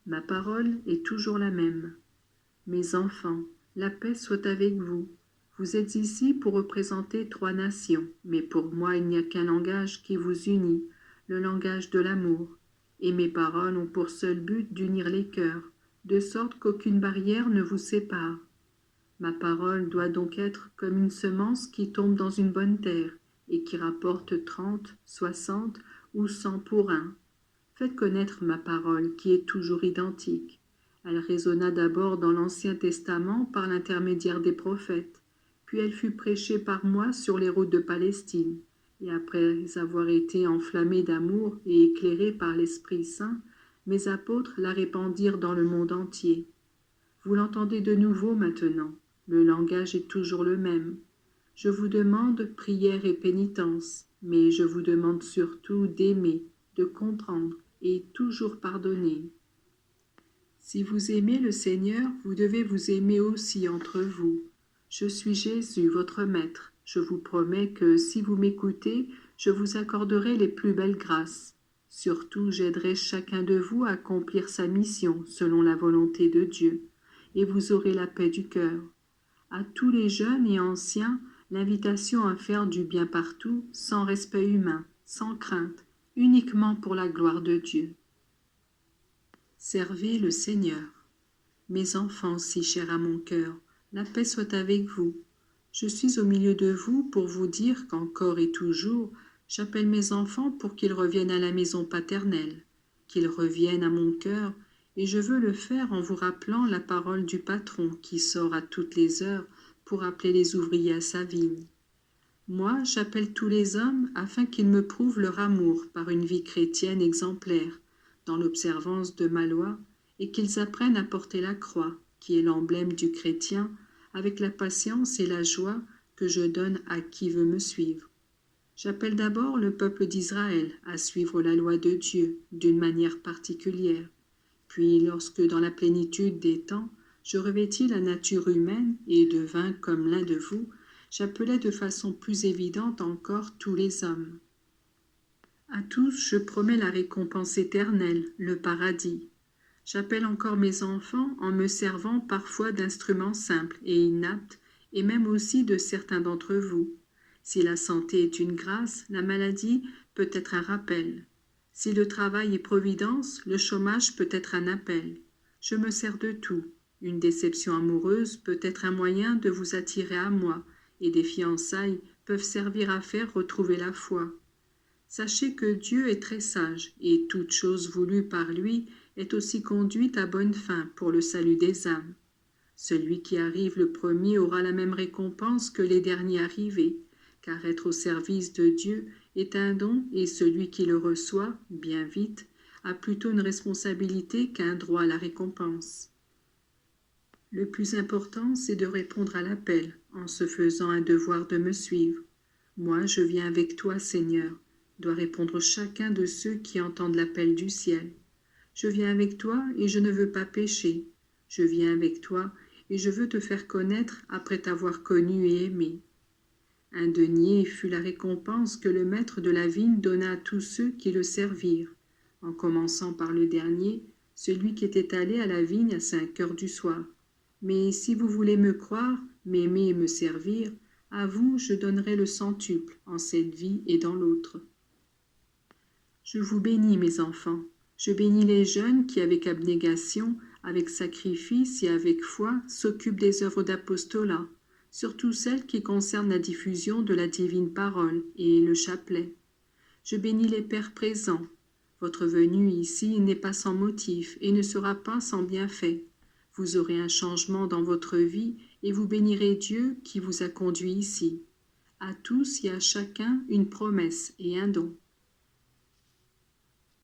Ma parole est toujours la même. Mes enfants, la paix soit avec vous. Vous êtes ici pour représenter 3 nations, mais pour moi il n'y a qu'un langage qui vous unit, le langage de l'amour. Et mes paroles ont pour seul but d'unir les cœurs, de sorte qu'aucune barrière ne vous sépare. Ma parole doit donc être comme une semence qui tombe dans une bonne terre et qui rapporte 30, 60 ou 100 pour un. Faites connaître ma parole qui est toujours identique. Elle résonna d'abord dans l'Ancien Testament par l'intermédiaire des prophètes, puis elle fut prêchée par moi sur les routes de Palestine, et après avoir été enflammée d'amour et éclairée par l'Esprit Saint, mes apôtres la répandirent dans le monde entier. Vous l'entendez de nouveau maintenant, le langage est toujours le même. Je vous demande prière et pénitence, mais je vous demande surtout d'aimer, de comprendre et toujours pardonner. Si vous aimez le Seigneur, vous devez vous aimer aussi entre vous. Je suis Jésus, votre Maître. Je vous promets que si vous m'écoutez, je vous accorderai les plus belles grâces. Surtout, j'aiderai chacun de vous à accomplir sa mission selon la volonté de Dieu, et vous aurez la paix du cœur. À tous les jeunes et anciens, l'invitation à faire du bien partout, sans respect humain, sans crainte, uniquement pour la gloire de Dieu. Servez le Seigneur. Mes enfants si chers à mon cœur, la paix soit avec vous. Je suis au milieu de vous pour vous dire qu'encore et toujours, j'appelle mes enfants pour qu'ils reviennent à la maison paternelle, qu'ils reviennent à mon cœur, et je veux le faire en vous rappelant la parole du patron qui sort à toutes les heures pour appeler les ouvriers à sa vigne. Moi, j'appelle tous les hommes afin qu'ils me prouvent leur amour par une vie chrétienne exemplaire, dans l'observance de ma loi, et qu'ils apprennent à porter la croix, qui est l'emblème du chrétien, avec la patience et la joie que je donne à qui veut me suivre. J'appelle d'abord le peuple d'Israël à suivre la loi de Dieu d'une manière particulière. Puis, lorsque dans la plénitude des temps, je revêtis la nature humaine et devins comme l'un de vous, j'appelais de façon plus évidente encore tous les hommes. À tous, je promets la récompense éternelle, le paradis. J'appelle encore mes enfants en me servant parfois d'instruments simples et inaptes, et même aussi de certains d'entre vous. Si la santé est une grâce, la maladie peut être un rappel. Si le travail est providence, le chômage peut être un appel. Je me sers de tout. Une déception amoureuse peut être un moyen de vous attirer à moi, et des fiançailles peuvent servir à faire retrouver la foi. Sachez que Dieu est très sage, et toute chose voulue par lui est aussi conduite à bonne fin pour le salut des âmes. Celui qui arrive le premier aura la même récompense que les derniers arrivés, car être au service de Dieu est un don et celui qui le reçoit, bien vite, a plutôt une responsabilité qu'un droit à la récompense. Le plus important, c'est de répondre à l'appel en se faisant un devoir de me suivre. Moi, je viens avec toi, Seigneur, doit répondre chacun de ceux qui entendent l'appel du ciel. Je viens avec toi et je ne veux pas pécher. Je viens avec toi et je veux te faire connaître après t'avoir connu et aimé. Un denier fut la récompense que le maître de la vigne donna à tous ceux qui le servirent, en commençant par le dernier, celui qui était allé à la vigne à 5 heures du soir. Mais si vous voulez me croire, m'aimer et me servir, à vous je donnerai le centuple en cette vie et dans l'autre. Je vous bénis, mes enfants. Je bénis les jeunes qui, avec abnégation, avec sacrifice et avec foi, s'occupent des œuvres d'apostolat, surtout celles qui concernent la diffusion de la divine parole et le chapelet. Je bénis les pères présents. Votre venue ici n'est pas sans motif et ne sera pas sans bienfait. Vous aurez un changement dans votre vie et vous bénirez Dieu qui vous a conduit ici. À tous et à chacun une promesse et un don.